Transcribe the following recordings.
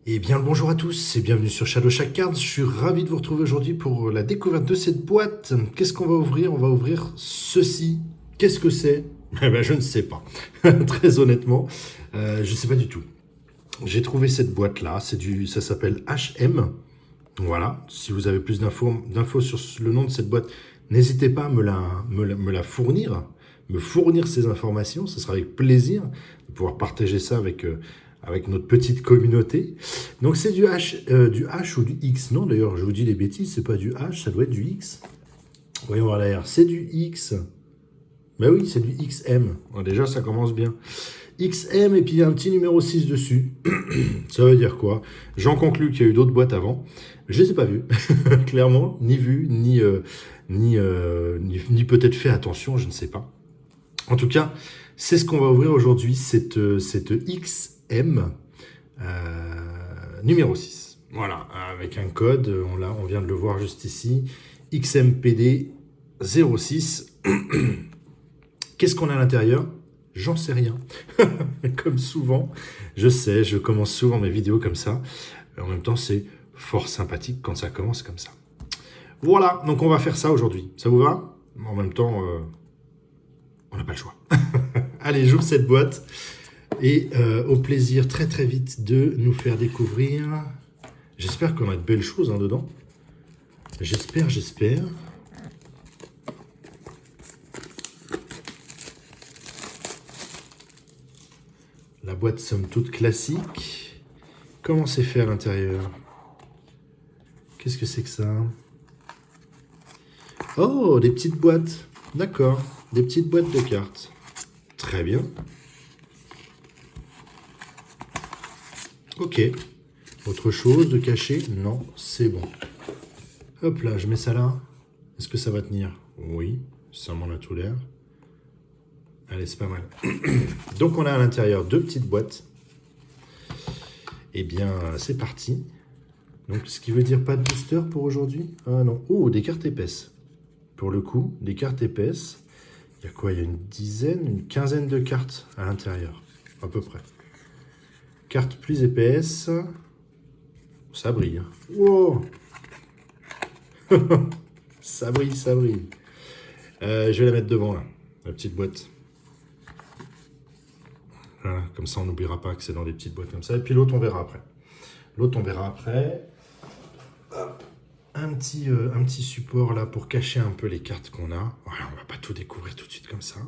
Eh bien, le bonjour à tous et bienvenue sur Shadow Shack Cards. Je suis ravi de vous retrouver aujourd'hui pour la découverte de cette boîte. Qu'est-ce qu'on va ouvrir? On va ouvrir ceci. Qu'est-ce que c'est? Eh ben, je ne sais pas. Très honnêtement, je ne sais pas du tout. J'ai trouvé cette boîte-là. Ça s'appelle HM. Voilà. Si vous avez plus d'infos sur le nom de cette boîte, n'hésitez pas à me la fournir, me fournir ces informations. Ce sera avec plaisir de pouvoir partager ça avec notre petite communauté. Donc c'est du H ou du X. Non, d'ailleurs, je vous dis des bêtises, c'est pas du H, ça doit être du X. Voyons voir derrière. C'est du X. Ben oui, c'est du XM. Bon, déjà, ça commence bien. XM et puis il y a un petit numéro 6 dessus. Ça veut dire quoi? J'en conclus qu'il y a eu d'autres boîtes avant. Je ne les ai pas vues, clairement, ni vues, ni peut-être fait attention, je ne sais pas. En tout cas, c'est ce qu'on va ouvrir aujourd'hui, cette XM numéro 6. Voilà, avec un code, on vient de le voir juste ici, XMPD 06. Qu'est-ce qu'on a à l'intérieur? J'en sais rien. Comme souvent, je sais, je commence souvent mes vidéos comme ça. En même temps, c'est fort sympathique quand ça commence comme ça. Voilà, donc on va faire ça aujourd'hui. Ça vous va? En même temps, on n'a pas le choix. Allez, j'ouvre cette boîte. Et au plaisir très très vite de nous faire découvrir. J'espère qu'on a de belles choses dedans. J'espère. La boîte somme toute classique. Comment c'est fait à l'intérieur? Qu'est-ce que c'est que ça? Oh, des petites boîtes. D'accord, des petites boîtes de cartes. Très bien. Ok. Autre chose de caché? Non, c'est bon. Hop là, je mets ça là. Est-ce que ça va tenir? Oui, ça m'en a tout l'air. Allez, c'est pas mal. Donc on a à l'intérieur deux petites boîtes. Eh bien, c'est parti. Donc ce qui veut dire pas de booster pour aujourd'hui? Ah non. Oh, des cartes épaisses. Pour le coup, des cartes épaisses. Il y a quoi? Il y a une quinzaine de cartes à l'intérieur, à peu près. Cartes plus épaisses. Ça brille. Wow. Ça brille, ça brille. Je vais la mettre devant, là, la petite boîte. Voilà, comme ça, on n'oubliera pas que c'est dans des petites boîtes comme ça. Et puis l'autre, on verra après. L'autre, on verra après. Hop. Un petit support là pour cacher un peu les cartes qu'on a. Voilà, on va pas tout découvrir tout de suite comme ça.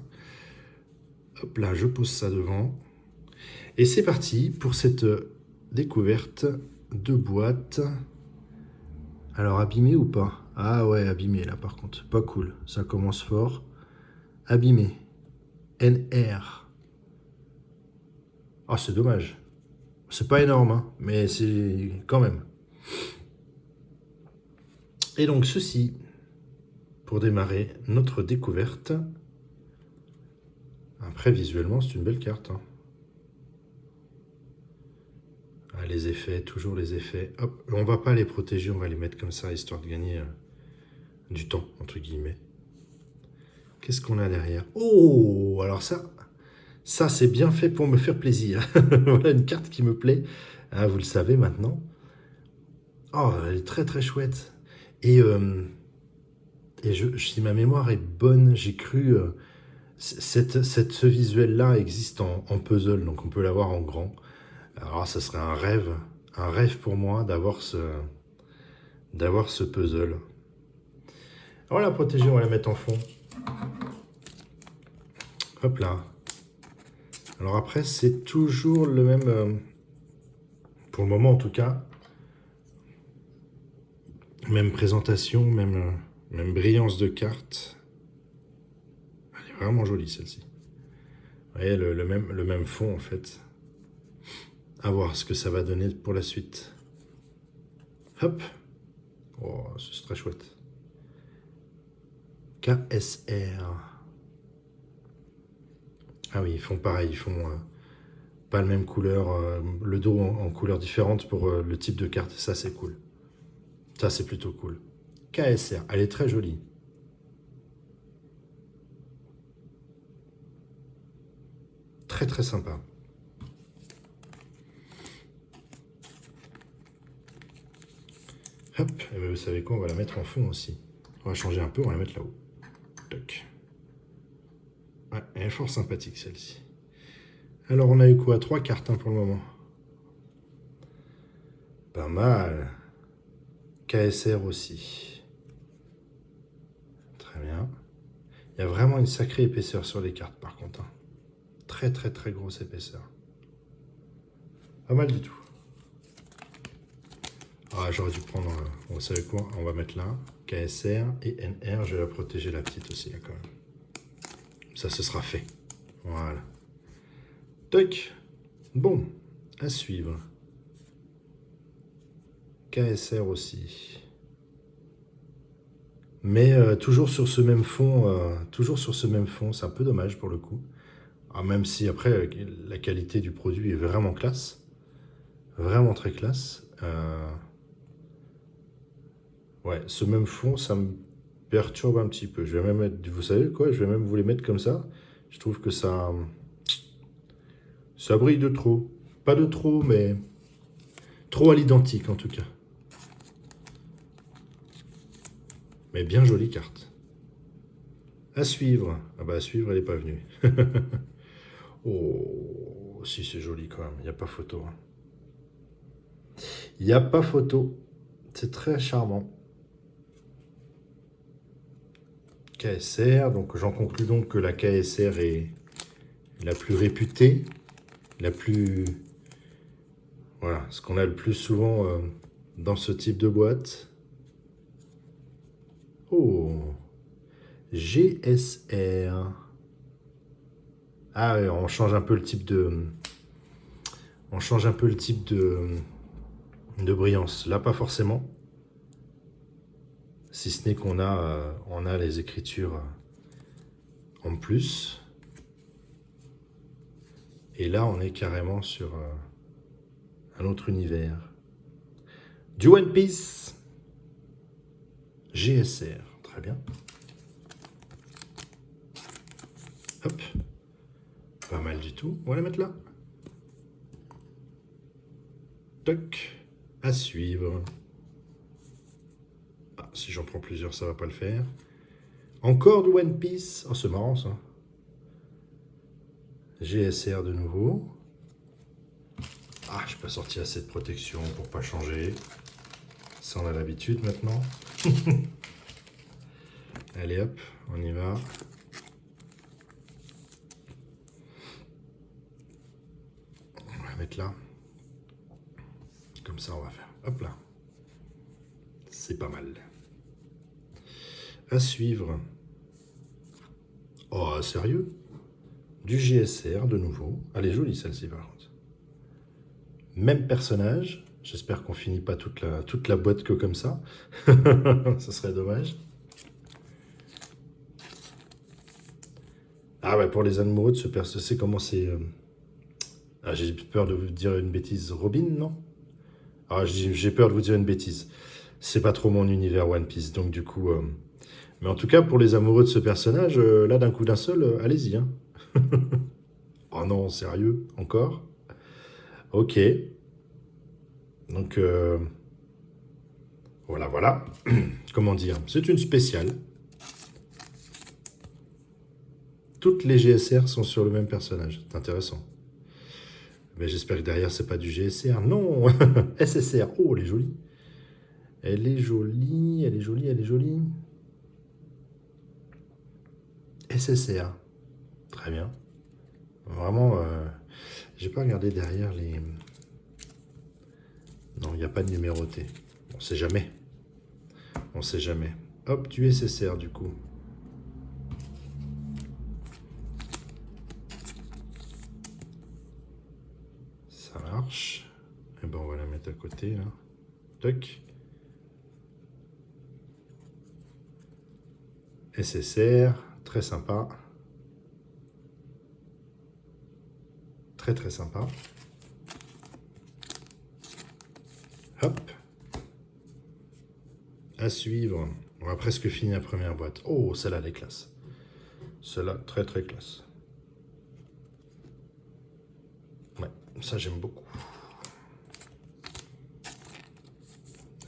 Hop là, je pose ça devant. Et c'est parti pour cette découverte de boîte. Alors, abîmé ou pas? Ah ouais, abîmé là par contre. Pas cool. Ça commence fort. Abîmé. NR. Ah, c'est dommage. C'est pas énorme, hein, mais c'est quand même. Et donc, ceci, pour démarrer notre découverte. Après, visuellement, c'est une belle carte. Hein. Ah, les effets, toujours les effets. Hop, on va pas les protéger, on va les mettre comme ça, histoire de gagner du temps, entre guillemets. Qu'est-ce qu'on a derrière? Oh, alors ça c'est bien fait pour me faire plaisir. Voilà une carte qui me plaît. Ah, vous le savez maintenant. Oh, elle est très très chouette. Et, si ma mémoire est bonne, j'ai cru... ce visuel-là existe en puzzle, donc on peut l'avoir en grand. Alors ça serait un rêve pour moi d'avoir ce puzzle. On va la protéger, on va la mettre en fond. Hop là. Alors après, c'est toujours le même, pour le moment en tout cas, même présentation, même brillance de carte. Elle est vraiment jolie celle-ci. Vous voyez, le même fond en fait. À voir ce que ça va donner pour la suite. Hop. Oh, c'est très chouette. KSR. Ah oui, ils font pareil, ils font pas la même couleur, le dos en couleur différente pour le type de carte. Ça, c'est cool. Ça, c'est plutôt cool. KSR, elle est très jolie. Très très sympa. Hop, et bien vous savez quoi, on va la mettre en fond aussi. On va changer un peu, on va la mettre là-haut. Toc. Ouais, elle est fort sympathique celle-ci. Alors on a eu quoi? 3 cartes hein, pour le moment. Pas mal. KSR aussi. Très bien. Il y a vraiment une sacrée épaisseur sur les cartes par contre. Hein. Très très très grosse épaisseur. Pas mal du tout. Ah, j'aurais dû prendre... vous savez quoi? On va mettre là. KSR et NR. Je vais la protéger la petite aussi là quand même. Ça, ce sera fait. Voilà. Toc. Bon. À suivre. KSR aussi. Mais toujours sur ce même fond. Toujours sur ce même fond. C'est un peu dommage pour le coup. Ah, même si après, la qualité du produit est vraiment classe. Vraiment très classe. Ouais, ce même fond, ça me perturbe un petit peu. Je vais même mettre, vous savez quoi, je vais même vous les mettre comme ça. Je trouve que ça brille de trop. Pas de trop, mais trop à l'identique en tout cas. Mais bien jolie carte. À suivre. Ah bah à suivre, elle n'est pas venue. Oh, si c'est joli quand même. Il n'y a pas photo. Hein. Il n'y a pas photo. C'est très charmant. KSR, donc j'en conclus donc que la KSR est la plus réputée, la plus... Voilà, ce qu'on a le plus souvent dans ce type de boîte. Oh, GSR. Ah ouais, on change un peu le type de... On change un peu le type de brillance. Là, pas forcément. Si ce n'est qu'on a, on a les écritures en plus. Et là, on est carrément sur un autre univers. Du One Piece. GSR. Très bien. Hop. Pas mal du tout. On va la mettre là. Toc. À suivre. Ah, si j'en prends plusieurs, ça va pas le faire. Encore du One Piece. Oh, c'est marrant ça. GSR de nouveau. Ah, je n'ai pas sorti assez de protection pour pas changer. Ça, on a l'habitude maintenant. Allez hop, on y va. On va mettre là. Comme ça, on va faire. Hop là. C'est pas mal. À suivre. Oh, sérieux? Du GSR de nouveau. Elle est jolie celle-ci par contre. Même personnage. J'espère qu'on finit pas toute la boîte que comme ça. Ça serait dommage. Ah ouais, pour les amoureux de ce perso, c'est comment c'est... Ah, j'ai peur de vous dire une bêtise. Robin, non? Ah, j'ai peur de vous dire une bêtise. C'est pas trop mon univers One Piece, donc du coup... Mais en tout cas, pour les amoureux de ce personnage, là, d'un coup d'un seul, allez-y. Hein. Oh non, sérieux? Encore? Ok. Donc, voilà, voilà. Comment dire? C'est une spéciale. Toutes les GSR sont sur le même personnage. C'est intéressant. Mais j'espère que derrière, c'est pas du GSR. Non. SSR. Oh, elle est jolie. Elle est jolie, elle est jolie, elle est jolie. SSR. Très bien. Vraiment, j'ai pas regardé derrière les... Non, il n'y a pas de numéroté. On sait jamais. On sait jamais. Hop, du SSR du coup. Ça marche. Et ben on va la mettre à côté là. Toc. SSR, très sympa. Très très sympa. Hop. À suivre. On a presque fini la première boîte. Oh, celle-là, elle est classe. Celle-là, très très classe. Ouais, ça j'aime beaucoup.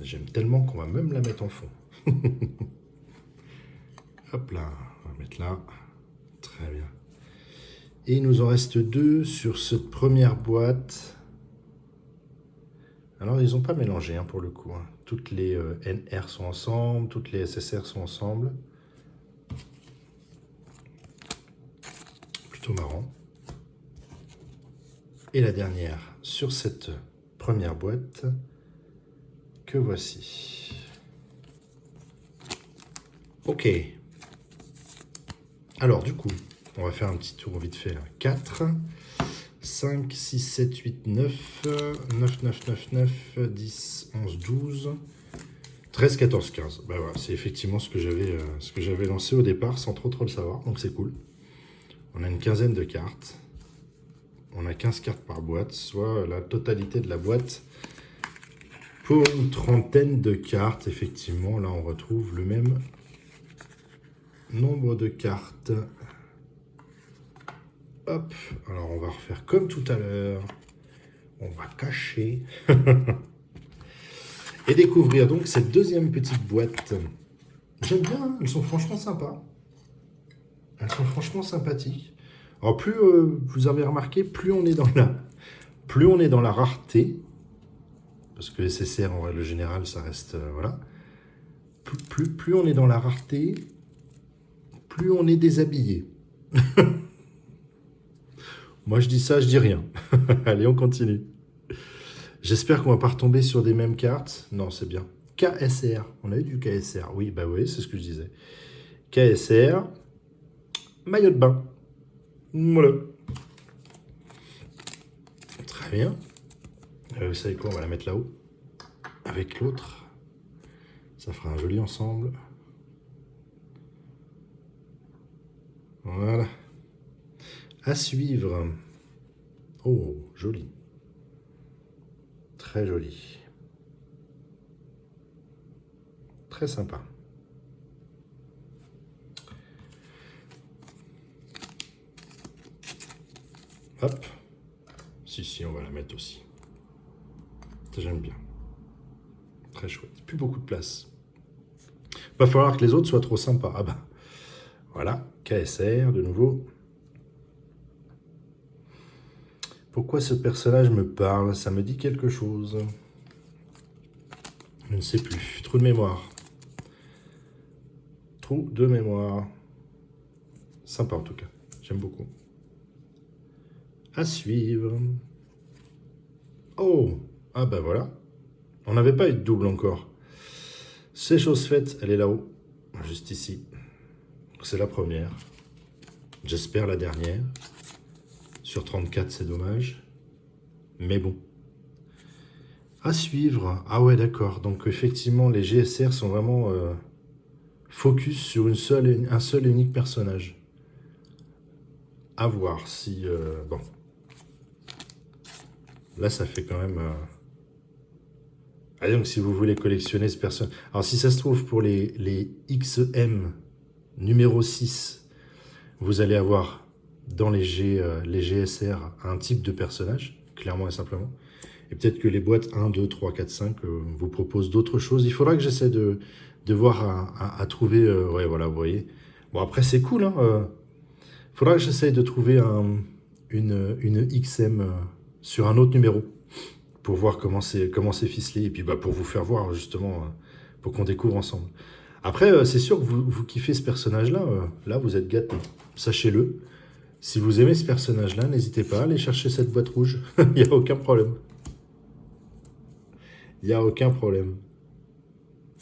J'aime tellement qu'on va même la mettre en fond. Hop là, on va mettre là. Très bien. Et il nous en reste 2 sur cette première boîte. Alors, ils n'ont pas mélangé hein, pour le coup. Hein. Toutes les NR sont ensemble, toutes les SSR sont ensemble. Plutôt marrant. Et la dernière sur cette première boîte que voici. Ok. Alors, du coup, on va faire un petit tour vite fait. 4, 5, 6, 7, 8, 9, 9, 9, 9, 9, 10, 11, 12, 13, 14, 15. Bah voilà, c'est effectivement ce que j'avais lancé au départ sans trop le savoir, donc c'est cool. On a une quinzaine de cartes. On a 15 cartes par boîte, soit la totalité de la boîte pour une trentaine de cartes. Effectivement, là on retrouve le même nombre de cartes. Hop, alors on va refaire comme tout à l'heure. On va cacher. Et découvrir donc cette deuxième petite boîte. J'aime bien, hein, elles sont franchement sympas. Elles sont franchement sympathiques. Alors plus vous avez remarqué, plus on est dans la rareté, parce que SSR en règle générale ça reste voilà. Plus on est dans la rareté, plus on est déshabillé. Moi je dis ça, je dis rien. Allez, on continue. J'espère qu'on va pas retomber sur des mêmes cartes. Non, c'est bien. KSR. On a eu du KSR. Oui, bah oui, c'est ce que je disais. KSR. Maillot de bain. Voilà. Très bien. Vous savez quoi, on va la mettre là-haut. Avec l'autre. Ça fera un joli ensemble. Voilà. À suivre. Oh, joli. Très joli. Très sympa. Hop. Si, on va la mettre aussi. Ça, j'aime bien. Très chouette. Plus beaucoup de place. Va falloir que les autres soient trop sympas. Ah bah. Voilà. KSR, de nouveau. Pourquoi ce personnage me parle? Ça me dit quelque chose. Je ne sais plus. Trou de mémoire. Trou de mémoire. Sympa en tout cas. J'aime beaucoup. À suivre. Oh! Ah bah voilà. On n'avait pas eu de double encore. C'est chose faite, elle est là-haut. Juste ici. C'est la première. J'espère la dernière. Sur 34, c'est dommage. Mais bon. À suivre. Ah ouais, d'accord. Donc effectivement, les GSR sont vraiment focus sur un seul et unique personnage. À voir si... bon. Là, ça fait quand même... Ah, donc si vous voulez collectionner ce personnage... Alors si ça se trouve, pour les XM numéro 6, vous allez avoir dans les GSR un type de personnage, clairement et simplement. Et peut-être que les boîtes 1, 2, 3, 4, 5 vous proposent d'autres choses. Il faudra que j'essaie de voir à trouver... ouais, voilà, vous voyez. Bon, après, c'est cool. Hein, faudra que j'essaie de trouver une XM sur un autre numéro pour voir comment c'est ficelé. Et puis bah, pour vous faire voir, justement, pour qu'on découvre ensemble. Après, c'est sûr que vous kiffez ce personnage-là. Là, vous êtes gâtés. Sachez-le. Si vous aimez ce personnage-là, n'hésitez pas à aller chercher cette boîte rouge. Il n'y a aucun problème. Il n'y a aucun problème.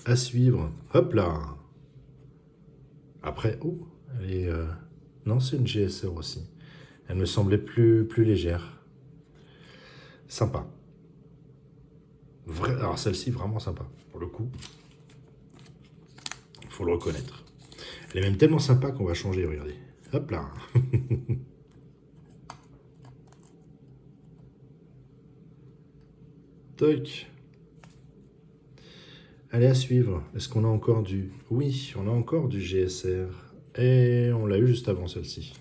À suivre. Hop là. Après, oh, elle est... non, c'est une GSR aussi. Elle me semblait plus légère. Sympa. Alors celle-ci, vraiment sympa, pour le coup. Il faut le reconnaître. Elle est même tellement sympa qu'on va changer, regardez. Hop là. Toc. Allez, à suivre. Est-ce qu'on a encore du... Oui, on a encore du GSR. Et on l'a eu juste avant celle-ci.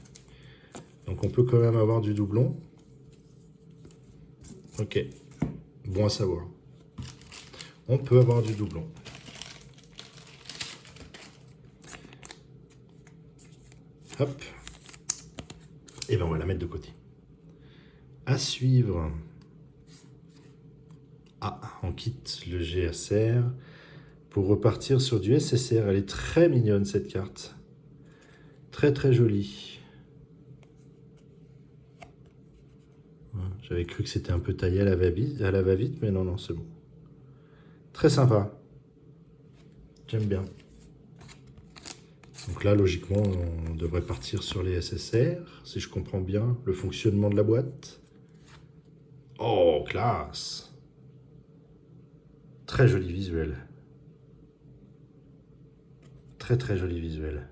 Donc on peut quand même avoir du doublon. Ok. Bon à savoir. on peut avoir du doublon. Hop. Et bien on va la mettre de côté. À suivre. Ah, on quitte le GSR pour repartir sur du SSR. Elle est très mignonne cette carte. Très très jolie. J'avais cru que c'était un peu taillé à la va-vite, mais non, non, c'est bon. Très sympa. J'aime bien. Donc là, logiquement, on devrait partir sur les SSR, si je comprends bien le fonctionnement de la boîte. Oh, classe! Très joli visuel. Très très joli visuel.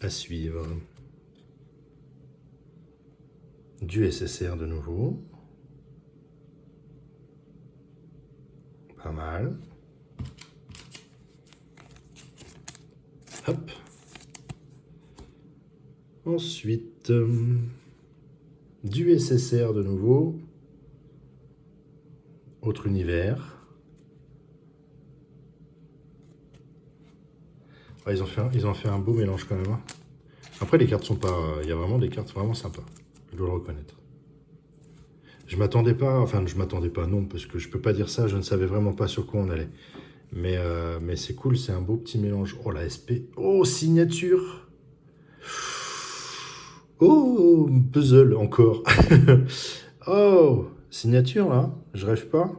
À suivre. Du SSR de nouveau. Pas mal. Hop. Ensuite, du SSR de nouveau. Autre univers. Ah, ils ont fait un beau mélange quand même. Hein. Après, les cartes sont pas... Il y a vraiment des cartes vraiment sympas. Je dois le reconnaître. Je m'attendais pas... Enfin, je m'attendais pas, non, parce que je peux pas dire ça. Je ne savais vraiment pas sur quoi on allait. Mais c'est cool, c'est un beau petit mélange. Oh, la SP. Oh, signature. Oh, puzzle, encore. Oh, signature, là. Je rêve pas.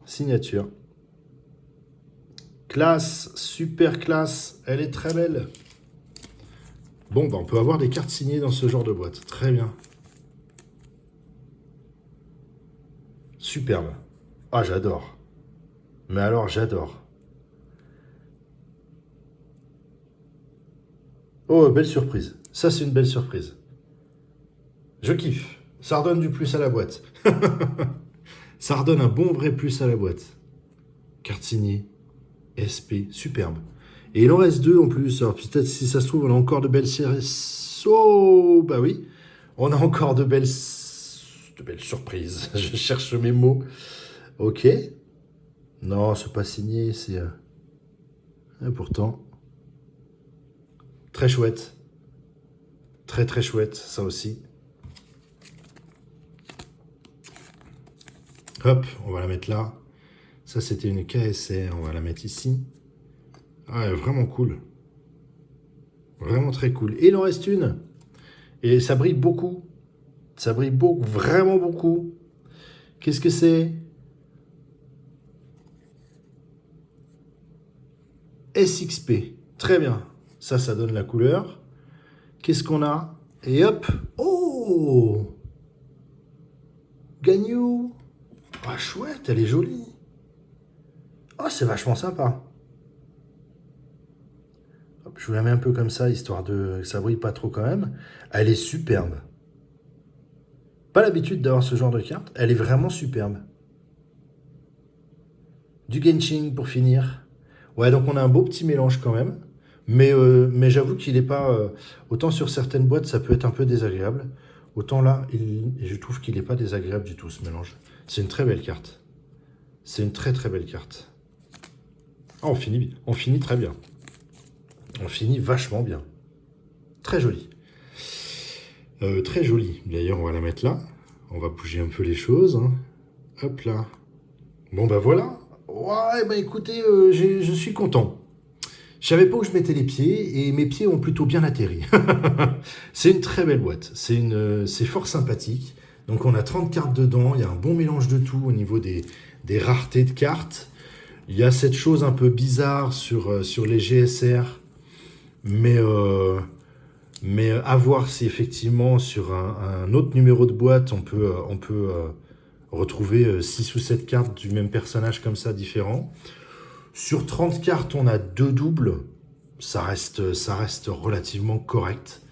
Signature. Classe, super classe. Elle est très belle. Bon, bah, on peut avoir des cartes signées dans ce genre de boîte. Très bien. Superbe. Ah, j'adore. Mais alors, j'adore. Oh, belle surprise. Ça, c'est une belle surprise. Je kiffe. Ça redonne du plus à la boîte. Ça redonne un bon vrai plus à la boîte. Carte signée. SP. Superbe. Et il en reste deux en plus. Alors peut-être si ça se trouve, on a encore de belles séries. Oh, bah oui. On a encore de belles surprises. Je cherche mes mots. Ok. Non, c'est pas signé. C'est... Et pourtant... Très chouette. Très très chouette, ça aussi. Hop, on va la mettre là. Ça, c'était une KSR. On va la mettre ici. Ah, vraiment cool. Vraiment très cool. Et il en reste une. Et ça brille beaucoup. Ça brille beaucoup, vraiment beaucoup. Qu'est-ce que c'est? SXP. Très bien. Ça donne la couleur. Qu'est-ce qu'on a? Et hop. Oh! Gagnou. Ah, chouette, elle est jolie. Oh, c'est vachement sympa. Hop, je vous la mets un peu comme ça, histoire de que ça brille pas trop quand même. Elle est superbe. Pas l'habitude d'avoir ce genre de carte. Elle est vraiment superbe. Du Genshin pour finir. Ouais, donc on a un beau petit mélange quand même. Mais j'avoue qu'il n'est pas... autant sur certaines boîtes, ça peut être un peu désagréable. Autant là, je trouve qu'il n'est pas désagréable du tout, ce mélange. C'est une très belle carte. C'est une très très belle carte. Ah, on finit très bien. On finit vachement bien. Très joli. Très joli. D'ailleurs, on va la mettre là. On va bouger un peu les choses. Hein. Hop là. Bon, bah voilà. Ouais, bah écoutez, je suis content. Je savais pas où je mettais les pieds et mes pieds ont plutôt bien atterri. C'est une très belle boîte. C'est fort sympathique. Donc on a 30 cartes dedans. Il y a un bon mélange de tout au niveau des raretés de cartes. Il y a cette chose un peu bizarre sur les GSR. Mais à voir si effectivement sur un autre numéro de boîte, on peut retrouver 6 ou 7 cartes du même personnage comme ça, différents. Sur 30 cartes, on a 2 doubles. Ça reste relativement correct.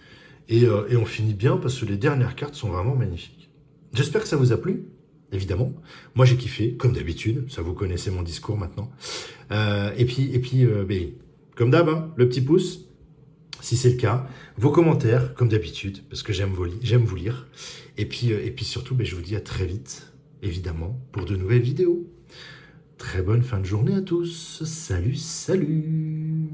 Et on finit bien parce que les dernières cartes sont vraiment magnifiques. J'espère que ça vous a plu, évidemment. Moi, j'ai kiffé, comme d'habitude. Ça, vous connaissez mon discours maintenant. Et puis, comme d'hab, hein, le petit pouce. Si c'est le cas, vos commentaires, comme d'habitude, parce que j'aime vous lire. Et puis surtout, je vous dis à très vite, évidemment, pour de nouvelles vidéos. Très bonne fin de journée à tous. Salut, salut!